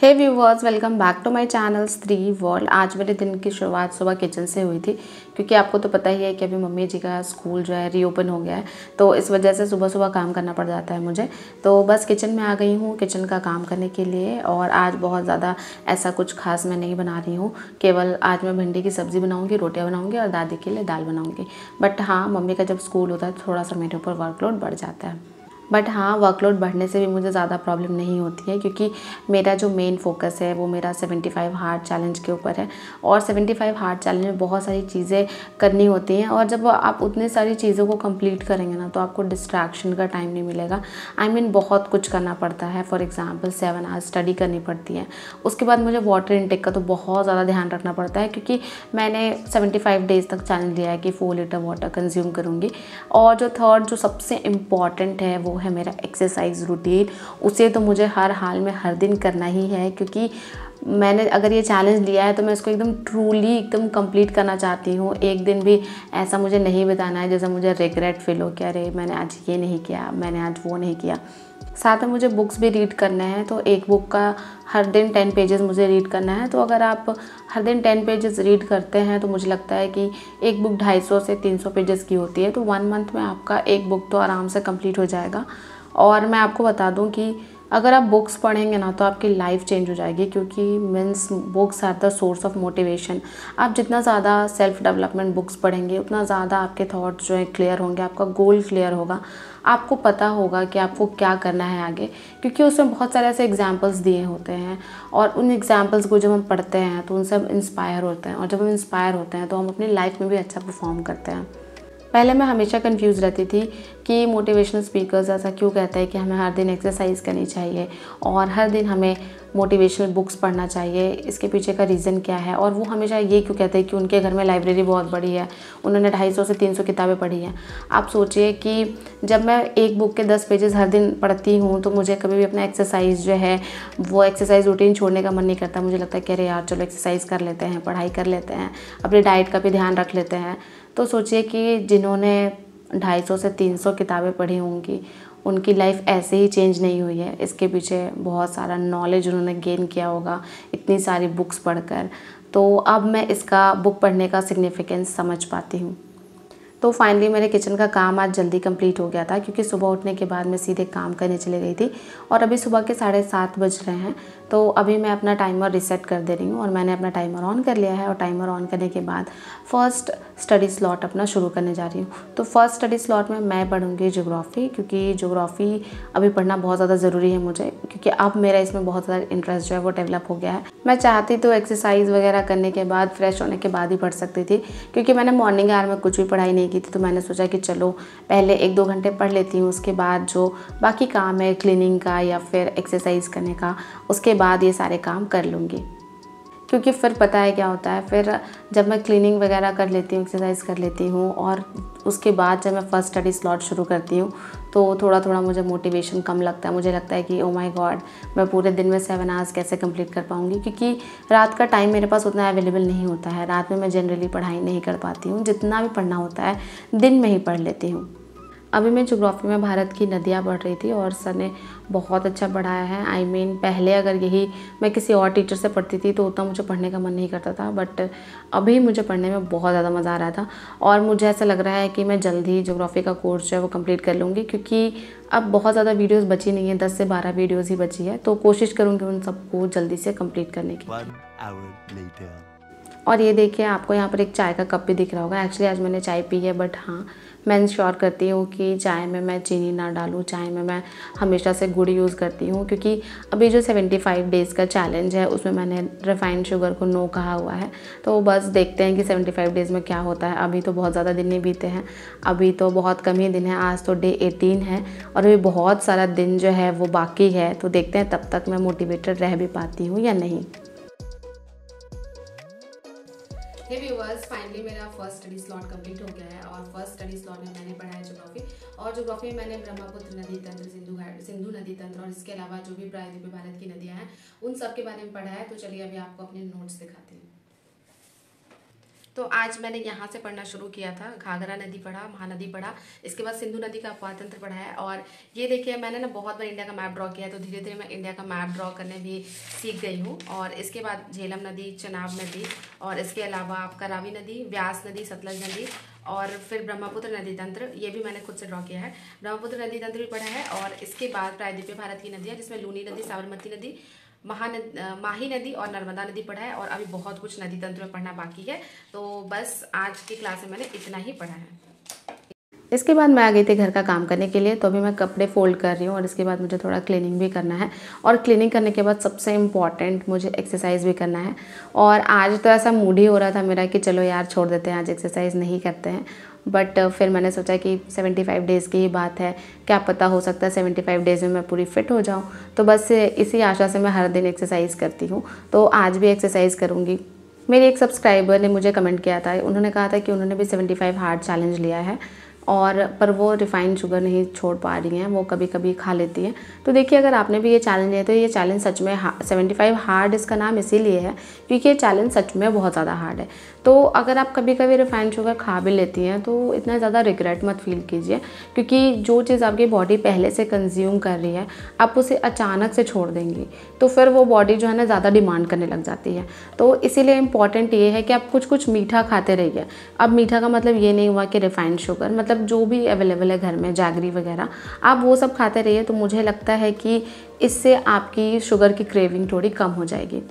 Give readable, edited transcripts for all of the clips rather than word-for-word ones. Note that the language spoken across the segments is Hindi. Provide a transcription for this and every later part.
Hey viewers, welcome back to my channel three world. आज मेरे दिन की शुरुआत सुबह किचन से हुई थी, क्योंकि आपको तो पता ही है कि अभी मम्मी जी का स्कूल जो है रीओपन हो गया है, तो इस वजह से सुबह सुबह काम करना पड़ जाता है मुझे। तो बस किचन में आ गई हूँ किचन का काम करने के लिए। और आज बहुत ज़्यादा ऐसा कुछ खास मैं नहीं बना रही हूँ, केवल आज मैं भिंडी की सब्ज़ी बनाऊँगी, रोटियाँ बनाऊँगी और दादी के लिए दाल बनाऊँगी। बट हाँ, मम्मी का जब स्कूल होता है तो थोड़ा सा मेरे ऊपर वर्कलोड बढ़ जाता है। बट हाँ, वर्कलोड बढ़ने से भी मुझे ज़्यादा प्रॉब्लम नहीं होती है, क्योंकि मेरा जो मेन फोकस है वो मेरा 75 हार्ड चैलेंज के ऊपर है। और 75 हार्ड चैलेंज में बहुत सारी चीज़ें करनी होती हैं, और जब आप उतनी सारी चीज़ों को कंप्लीट करेंगे ना, तो आपको डिस्ट्रैक्शन का टाइम नहीं मिलेगा। बहुत कुछ करना पड़ता है। फॉर एग्जाम्पल 7 आवर्स स्टडी करनी पड़ती है। उसके बाद मुझे वाटर इनटेक का तो बहुत ज़्यादा ध्यान रखना पड़ता है, क्योंकि मैंने 75 डेज़ तक चैलेंज लिया है कि 4 लीटर वाटर कंज्यूम करूँगी। और जो थर्ड, जो सबसे इम्पॉर्टेंट है, वो है मेरा एक्सरसाइज रूटीन। उसे तो मुझे हर हाल में हर दिन करना ही है, क्योंकि मैंने अगर ये चैलेंज लिया है तो मैं इसको एकदम ट्रूली एकदम कंप्लीट करना चाहती हूँ। एक दिन भी ऐसा मुझे नहीं बिताना है जैसे मुझे रिग्रेट फील हो कि अरे मैंने आज ये नहीं किया, मैंने आज वो नहीं किया। साथ में मुझे बुक्स भी रीड करने हैं, तो एक बुक का हर दिन 10 पेजेस मुझे रीड करना है। तो अगर आप हर दिन 10 पेजेस रीड करते हैं तो मुझे लगता है कि एक बुक 250 से 300 पेजेस की होती है, तो 1 मंथ में आपका एक बुक तो आराम से कंप्लीट हो जाएगा। और मैं आपको बता दूं कि अगर आप बुक्स पढ़ेंगे ना, तो आपकी लाइफ चेंज हो जाएगी, क्योंकि means books are the source of motivation. आप जितना ज़्यादा सेल्फ डेवलपमेंट बुक्स पढ़ेंगे, उतना ज़्यादा आपके थॉट्स जो है क्लियर होंगे, आपका गोल क्लियर होगा, आपको पता होगा कि आपको क्या करना है आगे। क्योंकि उसमें बहुत सारे ऐसे एग्जाम्पल्स दिए होते हैं, और उन एग्जाम्पल्स को जब हम पढ़ते हैं तो उनसे हम इंस्पायर होते हैं, और जब हम इंस्पायर होते हैं तो हम अपनी लाइफ में भी अच्छा परफॉर्म करते हैं। पहले मैं हमेशा कंफ्यूज रहती थी कि मोटिवेशनल स्पीकर्स ऐसा क्यों कहते हैं कि हमें हर दिन एक्सरसाइज करनी चाहिए और हर दिन हमें मोटिवेशनल बुक्स पढ़ना चाहिए, इसके पीछे का रीज़न क्या है। और वो हमेशा ये क्यों कहते हैं कि उनके घर में लाइब्रेरी बहुत बड़ी है, उन्होंने 250 से 300 किताबें पढ़ी हैं। आप सोचिए कि जब मैं एक बुक के 10 पेजेस हर दिन पढ़ती हूँ, तो मुझे कभी भी अपना एक्सरसाइज जो है, वो एक्सरसाइज रूटीन छोड़ने का मन नहीं करता। मुझे लगता है कि अरे यार, चलो एक्सरसाइज कर लेते हैं, पढ़ाई कर लेते हैं, अपनी डाइट का भी ध्यान रख लेते हैं। तो सोचिए कि जिन्होंने 250 से 300 किताबें पढ़ी होंगी, उनकी लाइफ ऐसे ही चेंज नहीं हुई है। इसके पीछे बहुत सारा नॉलेज उन्होंने गेन किया होगा इतनी सारी बुक्स पढ़कर। तो अब मैं इसका बुक पढ़ने का सिग्निफिकेंस समझ पाती हूँ। तो फाइनली मेरे किचन का काम आज जल्दी कंप्लीट हो गया था, क्योंकि सुबह उठने के बाद मैं सीधे काम करने चली गई थी। और अभी सुबह के 7:30 बज रहे हैं, तो अभी मैं अपना टाइमर रीसेट कर दे रही हूँ। और मैंने अपना टाइमर ऑन कर लिया है, और टाइमर ऑन करने के बाद फ़र्स्ट स्टडी स्लॉट अपना शुरू करने जा रही हूँ। तो फर्स्ट स्टडी स्लॉट में मैं पढ़ूँगी ज्योग्राफ़ी, क्योंकि ज्योग्राफ़ी अभी पढ़ना बहुत ज़्यादा ज़रूरी है मुझे, क्योंकि अब मेरा इसमें बहुत ज़्यादा इंटरेस्ट जो है वो डेवलप हो गया है। मैं चाहती तो एक्सरसाइज वगैरह करने के बाद, फ्रेश होने के बाद ही पढ़ सकती थी, क्योंकि मैंने मॉर्निंग आवर में कुछ भी पढ़ाई नहीं की थी। तो मैंने सोचा कि चलो पहले 1-2 घंटे पढ़ लेती हूँ, उसके बाद जो बाकी काम है क्लीनिंग का या फिर एक्सरसाइज करने का, उसके बाद ये सारे काम कर लूँगी। क्योंकि फिर पता है क्या होता है, फिर जब मैं क्लीनिंग वगैरह कर लेती हूँ, एक्सरसाइज कर लेती हूँ, और उसके बाद जब मैं फर्स्ट स्टडी स्लॉट शुरू करती हूँ, तो थोड़ा थोड़ा मुझे मोटिवेशन कम लगता है। मुझे लगता है कि ओ माय गॉड, मैं पूरे दिन में 7 आवर्स कैसे कंप्लीट कर पाऊँगी, क्योंकि रात का टाइम मेरे पास उतना अवेलेबल नहीं होता है। रात में मैं जनरली पढ़ाई नहीं कर पाती हूँ, जितना भी पढ़ना होता है दिन में ही पढ़ लेती हूँ। अभी मैं ज्योग्राफी में भारत की नदियाँ पढ़ रही थी, और सर ने बहुत अच्छा पढ़ाया है। पहले अगर यही मैं किसी और टीचर से पढ़ती थी तो उतना मुझे पढ़ने का मन नहीं करता था, बट अभी मुझे पढ़ने में बहुत ज़्यादा मज़ा आ रहा था। और मुझे ऐसा लग रहा है कि मैं जल्द ही ज्योग्राफी का कोर्स जो है वो कंप्लीट कर लूँगी, क्योंकि अब बहुत ज़्यादा वीडियोज़ बची नहीं है, 10 से 12 वीडियोज़ ही बची है। तो कोशिश करूँगी उन सबको जल्दी से कम्प्लीट करने की। और ये देखिए, आपको यहाँ पर एक चाय का कप भी दिख रहा होगा। एक्चुअली आज मैंने चाय पी है, बट हाँ, मैं इंश्योर करती हूँ कि चाय में मैं चीनी ना डालूँ। चाय में मैं हमेशा से गुड़ यूज़ करती हूँ, क्योंकि अभी जो 75 डेज़ का चैलेंज है उसमें मैंने रिफाइंड शुगर को नो कहा हुआ है। तो बस देखते हैं कि 75 डेज़ में क्या होता है। अभी तो बहुत ज़्यादा दिन नहीं बीते हैं, अभी तो बहुत कम ही दिन है। आज तो डे 18 है, और अभी बहुत सारा दिन जो है वो बाकी है। तो देखते हैं तब तक मैं मोटिवेटेड रह भी पाती हूँ या नहीं। हे व्यूअर्स, फाइनली मेरा फर्स्ट स्टडी स्लॉट कंप्लीट हो गया है, और फर्स्ट स्टडी स्लॉट में मैंने पढ़ा है ज्योग्राफी। और ज्योग्राफी में मैंने ब्रह्मपुत्र नदी तंत्र, सिंधु नदी तंत्र, और इसके अलावा जो भी प्रायद्वीपीय भारत की नदियाँ हैं उन सब के बारे में पढ़ा है। तो चलिए अभी आपको अपने नोट्स दिखाती हूँ। तो आज मैंने यहाँ से पढ़ना शुरू किया था। घाघरा नदी पढ़ा, महानदी पढ़ा, इसके बाद सिंधु नदी का अपवाद तंत्र पढ़ा है। और ये देखिए मैंने ना बहुत बार इंडिया का मैप ड्रॉ किया है, तो धीरे धीरे मैं इंडिया का मैप ड्रॉ करने भी सीख गई हूँ। और इसके बाद झेलम नदी, चनाब नदी, और इसके अलावा आपका रावी नदी, व्यास नदी, सतलज नदी, और फिर ब्रह्मपुत्र नदी तंत्र, ये भी मैंने खुद से ड्रॉ किया है। ब्रह्मपुत्र नदी तंत्र भी पढ़ा है। और इसके बाद प्रायद्वीपीय भारत की नदियाँ, जिसमें लूनी नदी, साबरमती नदी, माही नदी और नर्मदा नदी पढ़ा है। और अभी बहुत कुछ नदी तंत्र में पढ़ना बाकी है। तो बस आज की क्लास में मैंने इतना ही पढ़ा है। इसके बाद मैं आ गई थी घर का काम करने के लिए। तो अभी मैं कपड़े फोल्ड कर रही हूँ और इसके बाद मुझे थोड़ा क्लीनिंग भी करना है। और क्लीनिंग करने के बाद सबसे इम्पॉर्टेंट मुझे एक्सरसाइज भी करना है। और आज तो ऐसा मूड ही हो रहा था मेरा कि चलो यार छोड़ देते हैं, आज एक्सरसाइज नहीं करते हैं। बट फिर मैंने सोचा कि 75 डेज़ की ही बात है, क्या पता हो सकता है 75 डेज़ में मैं पूरी फिट हो जाऊँ। तो बस इसी आशा से मैं हर दिन एक्सरसाइज करती हूँ। तो आज भी एक्सरसाइज करूँगी। मेरे एक सब्सक्राइबर ने मुझे कमेंट किया था, उन्होंने कहा था कि उन्होंने भी 75 हार्ड चैलेंज लिया है और पर वो रिफ़ाइंड शुगर नहीं छोड़ पा रही हैं, वो कभी कभी खा लेती हैं। तो देखिए अगर आपने भी ये चैलेंज लिया तो ये चैलेंज सच में 75 हार्ड इसका नाम इसीलिए है क्योंकि ये चैलेंज सच में बहुत ज़्यादा हार्ड है। तो अगर आप कभी कभी रिफ़ाइंड शुगर खा भी लेती हैं तो इतना ज़्यादा रिग्रेट मत फील कीजिए, क्योंकि जो चीज़ आपकी बॉडी पहले से कंज्यूम कर रही है आप उसे अचानक से छोड़ देंगी तो फिर वो बॉडी जो है ना ज़्यादा डिमांड करने लग जाती है। तो इसीलिए इम्पॉर्टेंट ये है कि आप कुछ कुछ मीठा खाते रहिए। अब मीठा का मतलब ये नहीं हुआ कि रिफ़ाइंड शुगर, मतलब जो भी अवेलेबल है घर में, जैगरी वगैरह, आप वो सब खाते रहिए। तो मुझे लगता है कि इससे आपकी शुगर की क्रेविंग थोड़ी कम हो जाएगी।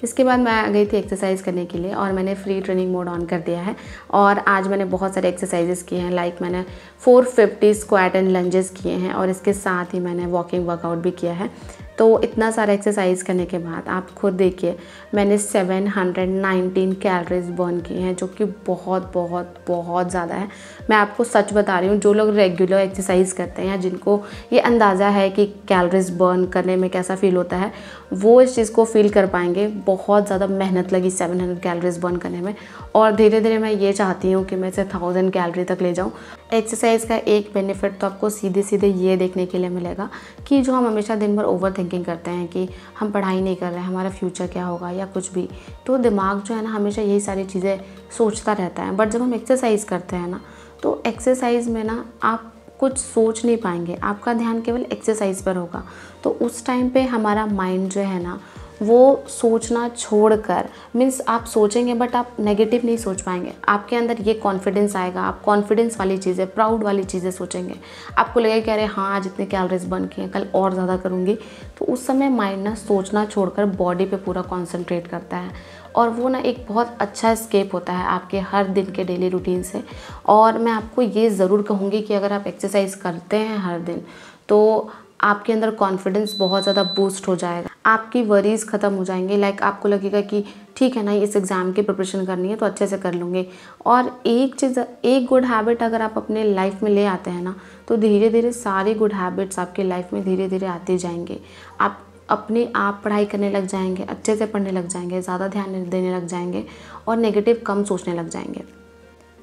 इसके बाद मैं आ गई थी एक्सरसाइज करने के लिए और मैंने फ्री ट्रेनिंग मोड ऑन कर दिया है। और आज मैंने बहुत सारे एक्सरसाइजेस किए हैं, लाइक मैंने 450 स्क्वाट एंड लंजेस किए हैं और इसके साथ ही मैंने वॉकिंग वर्कआउट भी किया है। तो इतना सारा एक्सरसाइज करने के बाद आप खुद देखिए मैंने 719 कैलोरीज बर्न की हैं, जो कि बहुत बहुत बहुत ज़्यादा है। मैं आपको सच बता रही हूँ, जो लोग रेगुलर एक्सरसाइज करते हैं या जिनको ये अंदाज़ा है कि कैलोरीज बर्न करने में कैसा फील होता है, वो इस चीज़ को फील कर पाएंगे। बहुत ज़्यादा मेहनत लगी 700 कैलोरीज बर्न करने में और धीरे धीरे मैं ये चाहती हूँ कि मैं इसे 1000 कैलोरी तक ले जाऊँ। एक्सरसाइज का एक बेनिफिट तो आपको सीधे सीधे ये देखने के लिए मिलेगा कि जो हम हमेशा दिन भर ओवर थिंकिंग करते हैं कि हम पढ़ाई नहीं कर रहे हैं, हमारा फ्यूचर क्या होगा या कुछ भी, तो दिमाग जो है ना हमेशा यही सारी चीज़ें सोचता रहता है। बट जब हम एक्सरसाइज करते हैं ना तो एक्सरसाइज में ना आप कुछ सोच नहीं पाएंगे, आपका ध्यान केवल एक्सरसाइज पर होगा। तो उस टाइम पे हमारा माइंड जो है ना वो सोचना छोड़कर, मीन्स आप सोचेंगे बट आप नेगेटिव नहीं सोच पाएंगे। आपके अंदर ये कॉन्फिडेंस आएगा, आप कॉन्फिडेंस वाली चीज़ें, प्राउड वाली चीज़ें सोचेंगे। आपको लगेगा कि अरे हाँ आज इतने कैलोरीज बर्न किए हैं, कल और ज़्यादा करूँगी। तो उस समय माइंड ना सोचना छोड़कर बॉडी पे पूरा कॉन्सेंट्रेट करता है और वो ना एक बहुत अच्छा एस्केप होता है आपके हर दिन के डेली रूटीन से। और मैं आपको ये ज़रूर कहूँगी कि अगर आप एक्सरसाइज करते हैं हर दिन तो आपके अंदर कॉन्फिडेंस बहुत ज़्यादा बूस्ट हो जाएगा, आपकी वरीज़ ख़त्म हो जाएंगे। लाइक आपको लगेगा कि ठीक है ना, इस एग्ज़ाम की प्रिपरेशन करनी है तो अच्छे से कर लूँगी। और एक चीज़, एक गुड हैबिट अगर आप अपने लाइफ में ले आते हैं ना तो धीरे धीरे सारी गुड हैबिट्स आपकी लाइफ में धीरे धीरे आते जाएंगे। आप अपने आप पढ़ाई करने लग जाएंगे, अच्छे से पढ़ने लग जाएंगे, ज़्यादा ध्यान देने लग जाएंगे और नेगेटिव कम सोचने लग जाएंगे।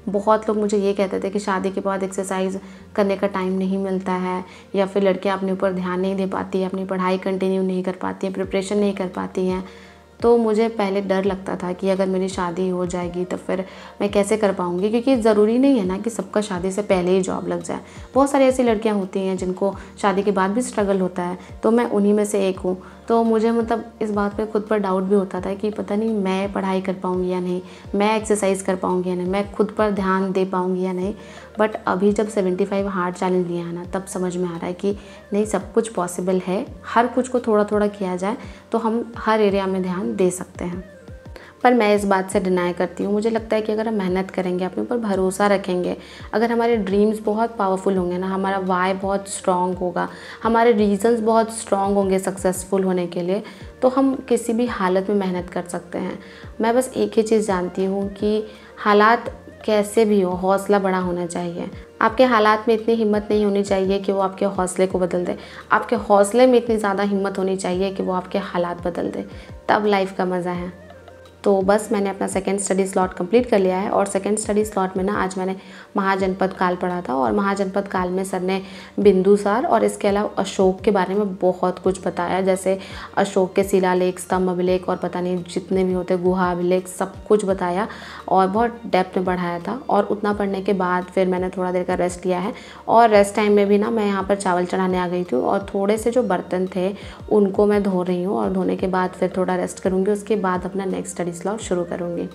बहुत लोग मुझे ये कहते थे कि शादी के बाद एक्सरसाइज करने का टाइम नहीं मिलता है या फिर लड़कियां अपने ऊपर ध्यान नहीं दे पाती हैं, अपनी पढ़ाई कंटिन्यू नहीं कर पाती हैं, प्रिपरेशन नहीं कर पाती हैं। तो मुझे पहले डर लगता था कि अगर मेरी शादी हो जाएगी तो फिर मैं कैसे कर पाऊँगी, क्योंकि ज़रूरी नहीं है ना कि सबका शादी से पहले ही जॉब लग जाए। बहुत सारी ऐसी लड़कियां होती हैं जिनको शादी के बाद भी स्ट्रगल होता है, तो मैं उन्हीं में से एक हूँ। तो मुझे मतलब इस बात पे खुद पर डाउट भी होता था कि पता नहीं मैं पढ़ाई कर पाऊँगी या नहीं, मैं एक्सरसाइज कर पाऊँगी या नहीं, मैं खुद पर ध्यान दे पाऊँगी या नहीं। बट अभी जब 75 हार्ड चैलेंज लिया है ना तब समझ में आ रहा है कि नहीं, सब कुछ पॉसिबल है। हर कुछ को थोड़ा थोड़ा किया जाए तो हम हर एरिया में ध्यान दे सकते हैं। पर मैं इस बात से डिनाई करती हूँ। मुझे लगता है कि अगर हम मेहनत करेंगे, अपने ऊपर भरोसा रखेंगे, अगर हमारे ड्रीम्स बहुत पावरफुल होंगे ना, हमारा वाई बहुत स्ट्रॉन्ग होगा, हमारे रीजंस बहुत स्ट्रॉन्ग होंगे सक्सेसफुल होने के लिए, तो हम किसी भी हालत में मेहनत कर सकते हैं। मैं बस एक ही चीज़ जानती हूँ कि हालात कैसे भी हो, हौसला बड़ा होना चाहिए। आपके हालात में इतनी हिम्मत नहीं होनी चाहिए कि वो आपके हौसले को बदल दे, आपके हौसले में इतनी ज़्यादा हिम्मत होनी चाहिए कि वो आपके हालात बदल दे। तब लाइफ का मज़ा है। तो बस मैंने अपना सेकंड स्टडी स्लॉट कंप्लीट कर लिया है। और सेकंड स्टडी स्लॉट में ना आज मैंने महाजनपद काल पढ़ा था, और महाजनपद काल में सर ने बिंदुसार और इसके अलावा अशोक के बारे में बहुत कुछ बताया, जैसे अशोक के शिलालेख, स्तंभ अभिलेख और पता नहीं जितने भी होते गुहा अभिलेख, सब कुछ बताया और बहुत डेप्थ में पढ़ाया था। और उतना पढ़ने के बाद फिर मैंने थोड़ा देर का रेस्ट लिया है, और रेस्ट टाइम में भी ना मैं यहाँ पर चावल चढ़ाने आ गई थी, और थोड़े से जो बर्तन थे उनको मैं धो रही हूँ, और धोने के बाद फिर थोड़ा रेस्ट करूँगी, उसके बाद अपना नेक्स्ट स्टडी स्लॉट शुरू करूँगी।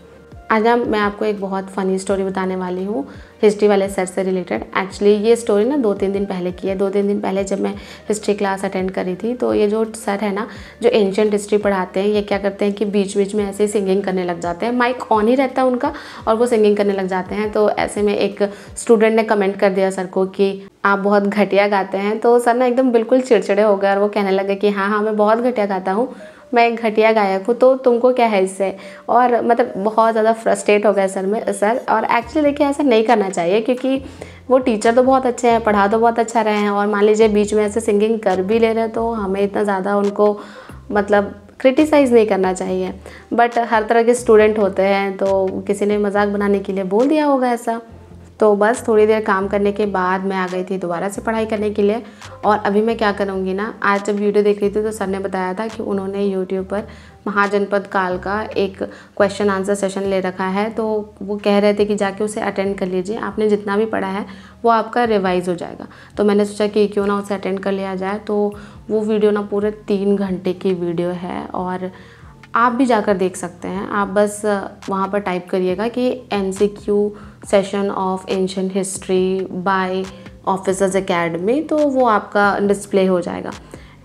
आज मैं आपको एक बहुत फ़नी स्टोरी बताने वाली हूँ हिस्ट्री वाले सर से रिलेटेड। एक्चुअली ये स्टोरी ना 2-3 दिन पहले की है। 2-3 दिन पहले जब मैं हिस्ट्री क्लास अटेंड करी थी, तो ये जो सर है ना, जो एंशिएंट हिस्ट्री पढ़ाते हैं, ये क्या करते हैं कि बीच बीच में ऐसे ही सिंगिंग करने लग जाते हैं। माइक ऑन ही रहता है उनका और वो सिंगिंग करने लग जाते हैं। तो ऐसे में एक स्टूडेंट ने कमेंट कर दिया सर को कि आप बहुत घटिया गाते हैं। तो सर ना एकदम बिल्कुल चिड़चिड़े हो गए और वो कहने लगे कि हाँ मैं बहुत घटिया गाता हूँ, मैं एक घटिया गायक हूँ, तो तुमको क्या है इससे। और मतलब बहुत ज़्यादा फ्रस्ट्रेट हो गए सर। और एक्चुअली देखिए ऐसा नहीं करना चाहिए, क्योंकि वो टीचर तो बहुत अच्छे हैं, पढ़ा तो बहुत अच्छा रहे हैं, और मान लीजिए बीच में ऐसे सिंगिंग कर भी ले रहे हैं, तो हमें इतना ज़्यादा उनको मतलब क्रिटिसाइज़ नहीं करना चाहिए। बट हर तरह के स्टूडेंट होते हैं, तो किसी ने मजाक बनाने के लिए बोल दिया होगा ऐसा। तो बस थोड़ी देर काम करने के बाद मैं आ गई थी दोबारा से पढ़ाई करने के लिए। और अभी मैं क्या करूँगी ना, आज जब वीडियो देख रही थी तो सर ने बताया था कि उन्होंने यूट्यूब पर महाजनपद काल का एक क्वेश्चन आंसर सेशन ले रखा है, तो वो कह रहे थे कि जाके उसे अटेंड कर लीजिए, आपने जितना भी पढ़ा है वो आपका रिवाइज हो जाएगा। तो मैंने सोचा कि क्यों ना उसे अटेंड कर लिया जाए। तो वो वीडियो ना पूरे 3 घंटे की वीडियो है, और आप भी जाकर देख सकते हैं। आप बस वहाँ पर टाइप करिएगा कि MCQ session of ancient history by officers academy, तो वो आपका डिस्प्ले हो जाएगा।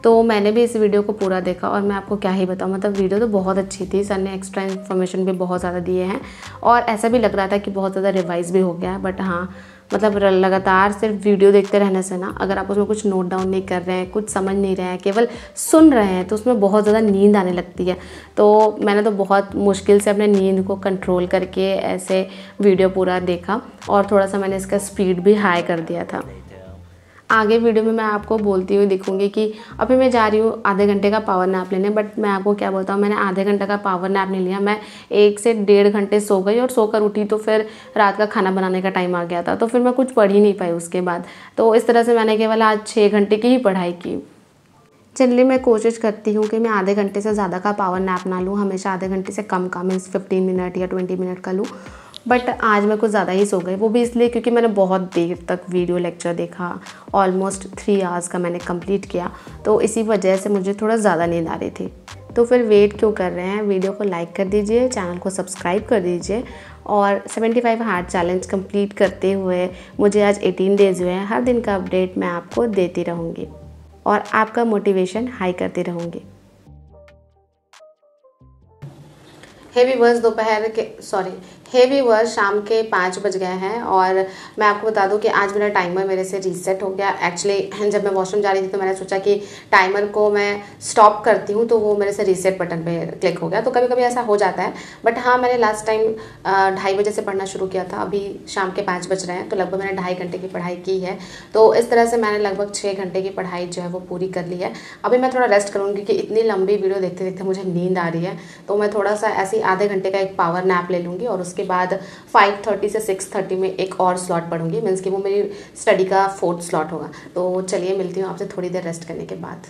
तो मैंने भी इस वीडियो को पूरा देखा, और मैं आपको क्या ही बताऊँ, मतलब वीडियो तो बहुत अच्छी थी। सर ने एक्स्ट्रा इन्फॉर्मेशन भी बहुत ज़्यादा दिए हैं, और ऐसा भी लग रहा था कि बहुत ज़्यादा रिवाइज भी हो गया है। बट हाँ, मतलब लगातार सिर्फ वीडियो देखते रहने से ना, अगर आप उसमें कुछ नोट डाउन नहीं कर रहे हैं, कुछ समझ नहीं रहे हैं, केवल सुन रहे हैं, तो उसमें बहुत ज़्यादा नींद आने लगती है। तो मैंने तो बहुत मुश्किल से अपने नींद को कंट्रोल करके ऐसे वीडियो पूरा देखा, और थोड़ा सा मैंने इसका स्पीड भी हाई कर दिया था। आगे वीडियो में मैं आपको बोलती हुई दिखूंगी कि अभी मैं जा रही हूँ आधे घंटे का पावर नैप लेने। बट मैं आपको क्या बोलता हूँ, मैंने आधे घंटे का पावर नैप नहीं लिया, मैं 1 से 1.5 घंटे सो गई, और सोकर उठी तो फिर रात का खाना बनाने का टाइम आ गया था, तो फिर मैं कुछ पढ़ ही नहीं पाई उसके बाद। तो इस तरह से मैंने केवल आज 6 घंटे की ही पढ़ाई की। जनरली मैं कोशिश करती हूँ कि मैं आधे घंटे से ज़्यादा का पावर नैप ना लूँ, हमेशा आधे घंटे से कम का, मीन्स 15 मिनट या 20 मिनट का लूँ। बट आज मैं कुछ ज़्यादा ही सो गई, वो भी इसलिए क्योंकि मैंने बहुत देर तक वीडियो लेक्चर देखा, ऑलमोस्ट 3 आवर्स का मैंने कंप्लीट किया, तो इसी वजह से मुझे थोड़ा ज़्यादा नींद आ रही थी। तो फिर वेट क्यों कर रहे हैं, वीडियो को लाइक कर दीजिए, चैनल को सब्सक्राइब कर दीजिए, और 75 हार्ट चैलेंज कंप्लीट करते हुए मुझे आज 18 डेज़ हुए हैं। हर दिन का अपडेट मैं आपको देती रहूँगी और आपका मोटिवेशन हाई करती रहूँगी। हेवी वर्स शाम के 5 बज गए हैं, और मैं आपको बता दूं कि आज मेरा टाइमर मेरे से रीसेट हो गया। एक्चुअली जब मैं वॉशरूम जा रही थी तो मैंने सोचा कि टाइमर को मैं स्टॉप करती हूँ, तो वो मेरे से रीसेट बटन पे क्लिक हो गया। तो कभी कभी ऐसा हो जाता है। बट हाँ, मैंने लास्ट टाइम 2:30 बजे से पढ़ना शुरू किया था, अभी शाम के 5 बज रहे हैं, तो लगभग मैंने 2.5 घंटे की पढ़ाई की है। तो इस तरह से मैंने लगभग 6 घंटे की पढ़ाई जो है वो पूरी कर ली है। अभी मैं थोड़ा रेस्ट करूँगी क्योंकि इतनी लंबी वीडियो देखते देखते मुझे नींद आ रही है। तो मैं थोड़ा सा ऐसे आधे घंटे का एक पावर नैप ले लूँगी, और उसके बाद 5:30 से 6:30 में एक और स्लॉट पढ़ूंगी, मीन्स कि वो मेरी स्टडी का 4th स्लॉट होगा। तो चलिए मिलती हूँ आपसे थोड़ी देर रेस्ट करने के बाद।